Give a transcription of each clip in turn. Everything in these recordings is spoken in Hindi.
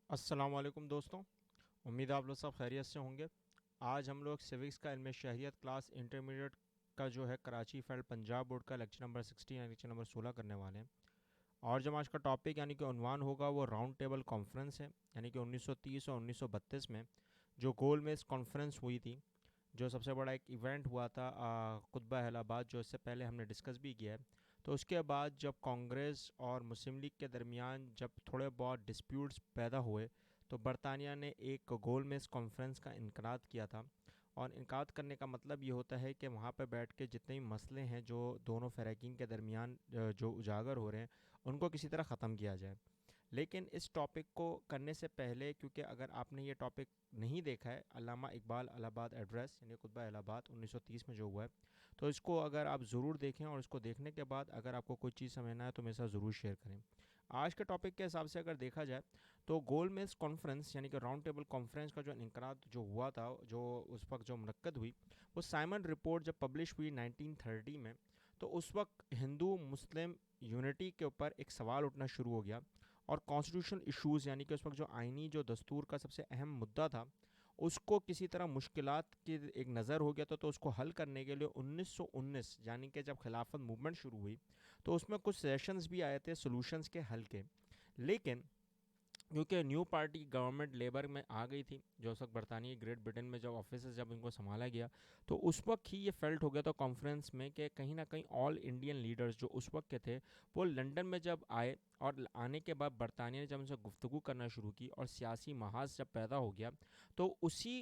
अस्सलाम वालेकुम दोस्तों। उम्मीद है आप लोग सब खैरियत से होंगे। आज हम लोग सिविक्स का इल्म शहरियत क्लास इंटरमीडिएट का जो है कराची फेड पंजाब बोर्ड का लेक्चर नंबर 16 यानी लेक्चर नंबर 16 करने वाले हैं। और जो आज का टॉपिक यानी कि उन्वान होगा वो राउंड टेबल कॉन्फ्रेंस है, यानी कि 1930 और 1932 में जो गोल मेज कॉन्फ्रेंस हुई थी, जो सबसे बड़ा एक इवेंट हुआ था कुतबा अहलाबाद, जो इससे पहले हमने डिस्कस भी किया है। तो उसके बाद जब कांग्रेस और मुस्लिम लीग के दरमियान जब थोड़े बहुत डिस्प्यूट्स पैदा हुए, तो बरतानिया ने एक गोल मेज कॉन्फ्रेंस का इनकाद किया था। और इनकाद करने का मतलब ये होता है कि वहाँ पर बैठ के जितने भी मसले हैं जो दोनों फ़रैकीन के दरमियान जो उजागर हो रहे हैं, उनको किसी तरह ख़त्म किया जाए। लेकिन इस टॉपिक को करने से पहले, क्योंकि अगर आपने ये टॉपिक नहीं देखा है, अल्लामा इकबाल इलाहाबाद एड्रेस यानी खुतबा इलाहाबाद 1930 में जो हुआ है, तो इसको अगर आप ज़रूर देखें और इसको देखने के बाद अगर आपको कोई चीज़ समझना है तो मेरे साथ ज़रूर शेयर करें। आज के टॉपिक के हिसाब से अगर देखा जाए तो गोल मेज कॉन्फ्रेंस यानी कि राउंड टेबल कॉन्फ्रेंस का जो इनकराद जो हुआ था, जो उस वक्त जो मुनक्कद हुई, वो साइमन रिपोर्ट जब पब्लिश हुई 1930 में, तो उस वक्त हिंदू मुस्लिम यूनिटी के ऊपर एक सवाल उठना शुरू हो गया। और कॉन्स्टिट्यूशनल इश्यूज़ यानी कि उस वक्त जो आइनी जो दस्तूर का सबसे अहम मुद्दा था, उसको किसी तरह मुश्किलात की एक नज़र हो गया था। तो उसको हल करने के लिए 1919 यानी कि जब खिलाफत मूवमेंट शुरू हुई, तो उसमें कुछ सेशंस भी आए थे सोल्यूशंस के हल के। लेकिन क्योंकि न्यू पार्टी गवर्नमेंट लेबर में आ गई थी, जो उस वक्त बरतानिया ग्रेट ब्रिटेन में जब ऑफिस जब इनको संभाला गया, तो उस वक्त ही ये फेल्ट हो गया था कॉन्फ्रेंस में कि कहीं ना कहीं ऑल इंडियन लीडर्स जो उस वक्त के थे, वो लंदन में जब आए, और आने के बाद बरतानिया ने जब उनसे गुफ्तगू करना शुरू की और सियासी महाज जब पैदा हो गया, तो उसी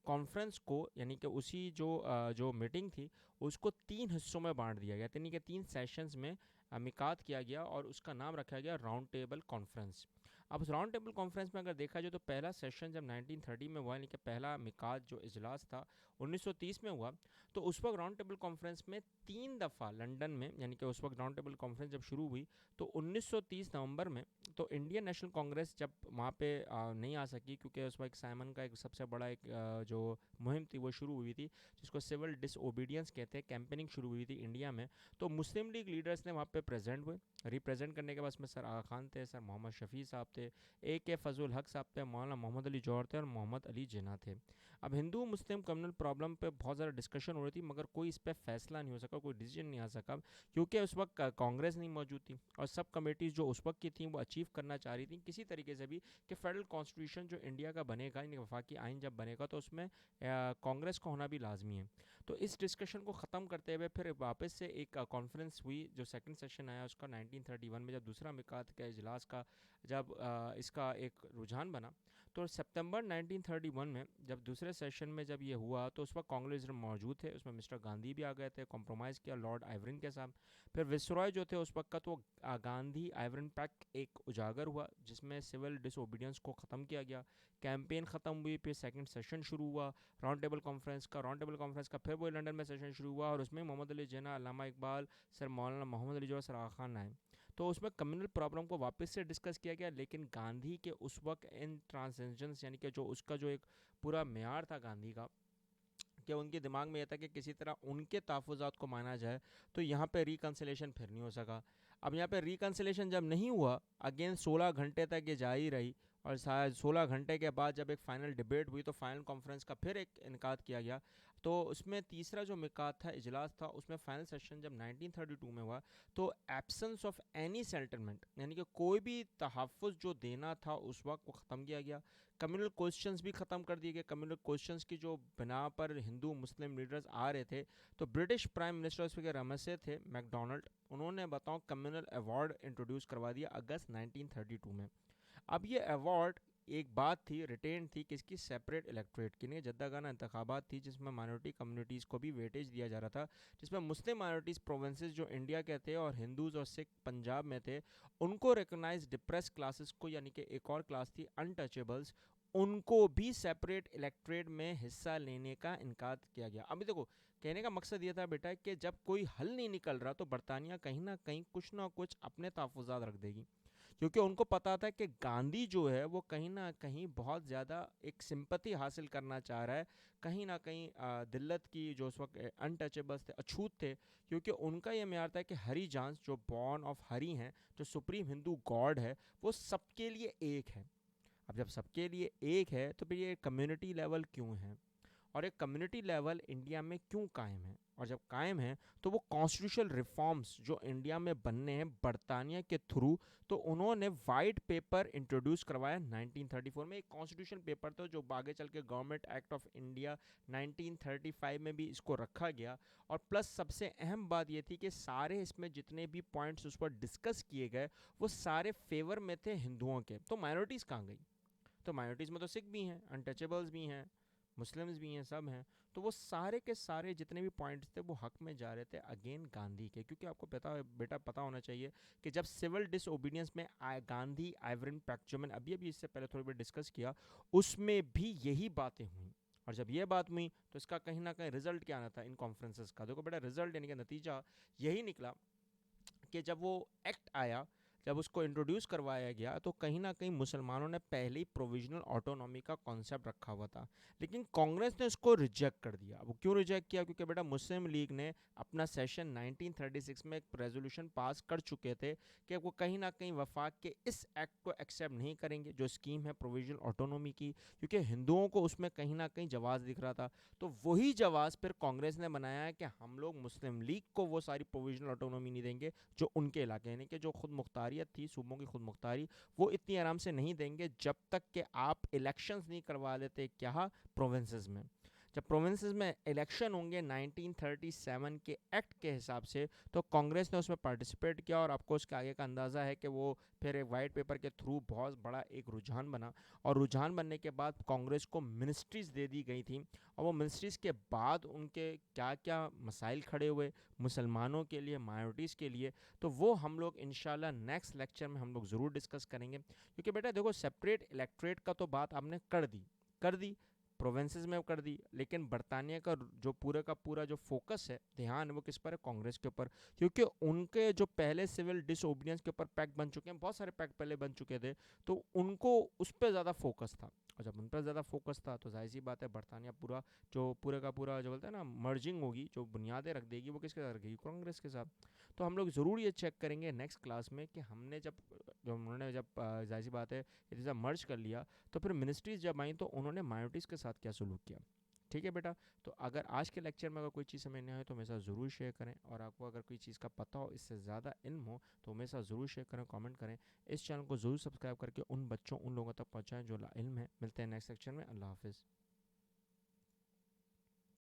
कॉन्फ्रेंस को यानी कि उसी जो मीटिंग थी, उसको तीन हिस्सों में बांट दिया गया, यानी कि तीन सेशंस में मिकात किया गया और उसका नाम रखा गया राउंड टेबल कॉन्फ्रेंस। अब उस राउंड टेबल कॉन्फ्रेंस में अगर देखा जाए तो पहला सेशन जब 1930 में हुआ, यानी कि पहला मिकात जो इजलास था 1930 में हुआ, तो उस वक्त राउंड टेबल कॉन्फ्रेंस में तीन दफ़ा लंदन में, यानी कि उस वक्त राउंड टेबल कॉन्फ्रेंस जब शुरू हुई तो 1930 नवंबर में, तो इंडियन नेशनल कांग्रेस जब वहाँ पे नहीं आ सकी, क्योंकि उस वक्त साइमन का एक सबसे बड़ा एक जो मुहिम थी वो शुरू हुई थी, जिसको सिविल डिसओबीडियंस कहते हैं, कैंपेनिंग शुरू हुई थी इंडिया में। तो मुस्लिम लीग लीडर्स ने वहाँ पे प्रेजेंट हुए। रिप्रेजेंट करने के बाद में सर आगा खान थे, सर मोहम्मद शफ़ी साहब थे, ए के फजल हक साहब थे, मौलाना मोहम्मद अली जौहर थे और मोहम्मद अली जिन्ना थे। अब हिंदू मुस्लिम कम्युनल प्रॉब्लम पे बहुत ज़्यादा डिस्कशन हो रही थी, मगर कोई इस पर फैसला नहीं हो सका, कोई डिसीजन नहीं आ सका, क्योंकि उस वक्त कांग्रेस नहीं मौजूद थी और सब कमेटीज़ जो उस वक्त की थी वो अचीव करना चाह रही थी किसी तरीके से भी कि फेडरल कॉन्स्टिट्यूशन जो इंडिया का बनेगा, यानी वफाकी आइन जब बनेगा, तो उसमें कांग्रेस का होना भी लाजमी है। तो इस डिस्कशन को ख़त्म करते हुए फिर वापस से एक कॉन्फ्रेंस हुई, जो सेकंड सेशन आया उसका 1931 में, जब दूसरा मिकात के इजलास का जब इसका एक रुझान बना। तो सितंबर 1931 में जब दूसरे सेशन में जब ये हुआ, तो उस वक्त कांग्रेस लीडर मौजूद थे, उसमें मिस्टर गांधी भी आ गए थे, कॉम्प्रोमाइज़ किया लॉर्ड आइवरिन के साथ। फिर विसरॉय जो थे उस वक्त का, तो गांधी आइवरिन पैक्ट एक उजागर हुआ, जिसमें सिविल डिसोबीडियंस को ख़त्म किया गया, कैंपेन ख़त्म हुई, फिर सेकंड सेशन शुरू हुआ राउंड टेबल कॉन्फ्रेंस का। राउंड टेबल कॉन्फ्रेंस का फिर वही लंदन में सेशन शुरू हुआ और उसमें मोहम्मद अली जिन्ना, अल्लामा इकबाल, सर मौलाना मोहम्मद अली जौहर, सर आगा खान आए। तो उसमें कम्युनल प्रॉब्लम को वापस से डिस्कस किया गया, लेकिन गांधी के उस वक्त इन ट्रांसेंजेंस यानी कि जो उसका जो एक पूरा म्यार था गांधी का, कि उनके दिमाग में यह था कि किसी तरह उनके तहफ़्फ़ुज़ात को माना जाए, तो यहाँ पे रिकन्सिलेशन फिर नहीं हो सका। अब यहाँ पे रिकन्सिलेशन जब नहीं हुआ, अगेन 16 घंटे तक ये जारी रही, और शायद 16 घंटे के बाद जब एक फ़ाइनल डिबेट हुई, तो फाइनल कॉन्फ्रेंस का फिर एक इनकाद किया गया। तो उसमें तीसरा जो मिकात था, इजलास था, उसमें फाइनल सेशन जब 1932 में हुआ, तो एब्सेंस ऑफ एनी सेटलमेंट यानी कि कोई भी तहफ़्फ़ुज़ जो देना था उस वक्त वो ख़त्म किया गया। कम्युनल क्वेश्चंस भी ख़त्म कर दिए गए। कम्युनल क्वेश्चंस की जो बिना पर हिंदू मुस्लिम लीडर्स आ रहे थे, तो ब्रिटिश प्राइम मिनिस्टर उसके रमसे थे मैकडोनल्ड, उन्होंने बताओ कम्युनल अवार्ड इंट्रोड्यूस करवा दिया अगस्त 1932 में। अब ये अवार्ड एक बात थी, रिटेन थी किसकी, सेपरेट इलेक्ट्रेट की नहीं, जद्दागाना इंतखाबात थी, जिसमें माइनॉरिटी कम्युनिटीज़ को भी वेटेज दिया जा रहा था, जिसमें मुस्लिम माइनॉरिटीज़ प्रोविंसेस जो इंडिया के थे और हिंदूज़ और सिख पंजाब में थे, उनको रिकोगनाइज डिप्रेस क्लासेस को, यानी कि एक और क्लास थी अनटचेबल्स, उनको भी सेपरेट इलेक्ट्रेट में हिस्सा लेने का इनकार किया गया। अभी देखो, कहने का मकसद ये था बेटा कि जब कोई हल नहीं निकल रहा, तो बरतानिया कहीं ना कुछ अपने तहफ़्फ़ुज़ात रख देगी, क्योंकि उनको पता था कि गांधी जो है वो कहीं ना कहीं बहुत ज़्यादा एक सिंपति हासिल करना चाह रहा है, कहीं ना कहीं दिल्लत की जो उस वक्त अनटचेबल्स थे, अछूत थे, क्योंकि उनका ये म्यार था कि हरी जांस जो बॉर्न ऑफ हरी हैं, जो सुप्रीम हिंदू गॉड है, वो सबके लिए एक है। अब जब सबके लिए एक है तो फिर ये कम्युनिटी लेवल क्यों है, और एक कम्युनिटी लेवल इंडिया में क्यों कायम है, और जब कायम है तो वो कॉन्स्टिट्यूशनल रिफॉर्म्स जो इंडिया में बनने हैं बरतानिया के थ्रू, तो उन्होंने वाइट पेपर इंट्रोड्यूस करवाया 1934 में। एक कॉन्स्टिट्यूशन पेपर था जो आगे चल के गवर्नमेंट एक्ट ऑफ इंडिया 1935 में भी इसको रखा गया। और प्लस सबसे अहम बात ये थी कि सारे इसमें जितने भी पॉइंट्स उस पर डिस्कस किए गए वो सारे फेवर में थे हिंदुओं के। तो माइनॉरिटीज़ कहाँ गई? तो माइनॉरिटीज़ में तो सिख भी हैं, अनटचेबल्स भी हैं, मुस्लिम्स भी हैं, सब हैं। तो वो सारे के सारे जितने भी पॉइंट्स थे वो हक में जा रहे थे अगेन गांधी के, क्योंकि आपको पता बेटा पता होना चाहिए कि जब सिविल डिसओबीडियंस में गांधी आइवरिन पैक्ट जो मैंने अभी अभी इससे पहले थोड़ी बहुत डिस्कस किया, उसमें भी यही बातें हुई। और जब ये बात हुई तो इसका कहीं ना कहीं रिजल्ट क्या आना था इन कॉन्फ्रेंसेस का? देखो बेटा, रिजल्ट यानी कि नतीजा यही निकला कि जब वो एक्ट आया, जब उसको इंट्रोड्यूस करवाया गया, तो कहीं ना कहीं मुसलमानों ने पहले ही प्रोविजनल ऑटोनॉमी का कॉन्सेप्ट रखा हुआ था, लेकिन कांग्रेस ने उसको रिजेक्ट कर दिया। वो क्यों रिजेक्ट किया? क्योंकि बेटा मुस्लिम लीग ने अपना सेशन 1936 में एक रेजोल्यूशन पास कर चुके थे कि वो कहीं ना कहीं वफाक के इस एक्ट को एक्सेप्ट नहीं करेंगे जो स्कीम है प्रोविजनल ऑटोनॉमी की, क्योंकि हिंदुओं को उसमें कहीं ना कहीं जवाब दिख रहा था। तो वही जवाब फिर कांग्रेस ने बनाया है कि हम लोग मुस्लिम लीग को वो सारी प्रोविजनल ऑटोनॉमी नहीं देंगे जो उनके इलाके, यानी कि जो खुद मुख्तारियत थी, सूबों की खुद मुख्तारी, वो इतनी आराम से नहीं देंगे जब तक कि आप इलेक्शंस नहीं करवा लेते क्या प्रोविंसेस में। जब प्रोविंसेस में इलेक्शन होंगे 1937 के एक्ट के हिसाब से, तो कांग्रेस ने उसमें पार्टिसिपेट किया, और आपको उसके आगे का अंदाज़ा है कि वो फिर एक वाइट पेपर के थ्रू बहुत बड़ा एक रुझान बना। और रुझान बनने के बाद कांग्रेस को मिनिस्ट्रीज़ दे दी गई थी, और वो मिनिस्ट्रीज़ के बाद उनके क्या क्या मसाइल खड़े हुए मुसलमानों के लिए, माइनॉरिटीज़ के लिए, तो वो हम लोग इंशाल्लाह नेक्स्ट लेक्चर में हम लोग ज़रूर डिस्कस करेंगे। क्योंकि बेटा देखो, सेपरेट इलेक्ट्रेट का तो बात आपने कर दी प्रोविंसेस में कर दी, लेकिन बरतानिया का जो पूरा का पूरा जो फोकस है, ध्यान है, वो किस पर है? कांग्रेस के ऊपर। क्योंकि उनके जो पहले सिविल डिसओबीडियंस के ऊपर पैक्ट बन चुके हैं, बहुत सारे पैक्ट पहले बन चुके थे, तो उनको उस पर ज़्यादा फोकस था। और जब उन पर ज़्यादा फोकस था तो जाहिर सी बात है बरतानिया पूरा जो पूरे का पूरा जो बोलते हैं ना मर्जिंग होगी, जो बुनियादें रख देगी, वो किसके साथ रखेगी? कांग्रेस के साथ। तो हम लोग ज़रूर ये चेक करेंगे नेक्स्ट क्लास में कि हमने जब उन्होंने जब जाहिर सी बात है ये जब मर्ज कर लिया, तो फिर मिनिस्ट्रीज जब आई तो उन्होंने माइनॉरिटीज़ के साथ क्या सलूक किया। ठीक है बेटा, तो अगर आज के लेक्चर में अगर कोई चीज़ समझ नहीं आए तो मेरे साथ ज़रूर शेयर करें, और आपको अगर कोई चीज़ का पता हो, इससे ज़्यादा इल्म हो, तो मेरे साथ ज़रूर शेयर करें, कमेंट करें। इस चैनल को ज़रूर सब्सक्राइब करके उन बच्चों उन लोगों तक पहुँचाएँ जो ला इल्म है। मिलते हैं नेक्स्ट लेक्चर में। अल्लाह हाफिज़।